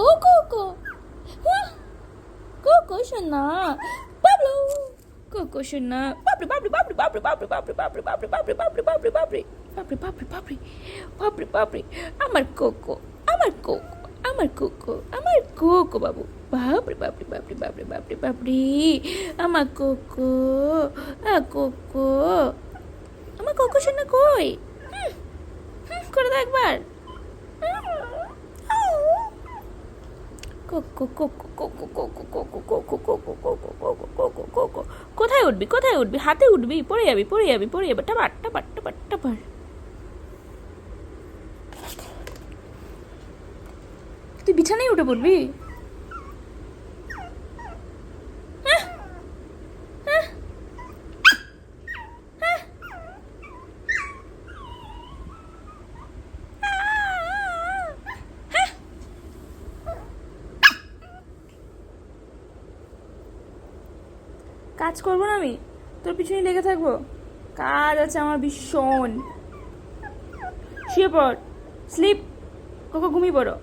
cocoa cocoa শোনা Bablu cocoa শোনা বাপরে বাপরে বাপরে বাপরে বাপরে বাপরে বাপরে বাপরে বাপরে বাপরে বাপরে বাপরে বাপরে বাপরে বাপরে বাপরে বাপরে আমার কোকো আমার কোকো আমার কোকো আমার কোকো বাবু বাপরে বাপরে বাপরে বাপরে বাপরে বাপরে আমার কোকো কোকো আমার কোকো শোনা কই করে দাও একবার কোথায় উঠবি কোথায় উঠবি হাতে উঠবি পড়ে যাবি পড়ে যাবি পড়ে যাবি টাবার টাবার টাবার টাবার তুই বিছানায় উঠে পড়বি কাজ করবো না আমি তোর পিছনে লেগে থাকবো কাজ আছে আমার ভীষণ শুয়ে পড় স্লিপ কোকো ঘুমিয়ে পড়ো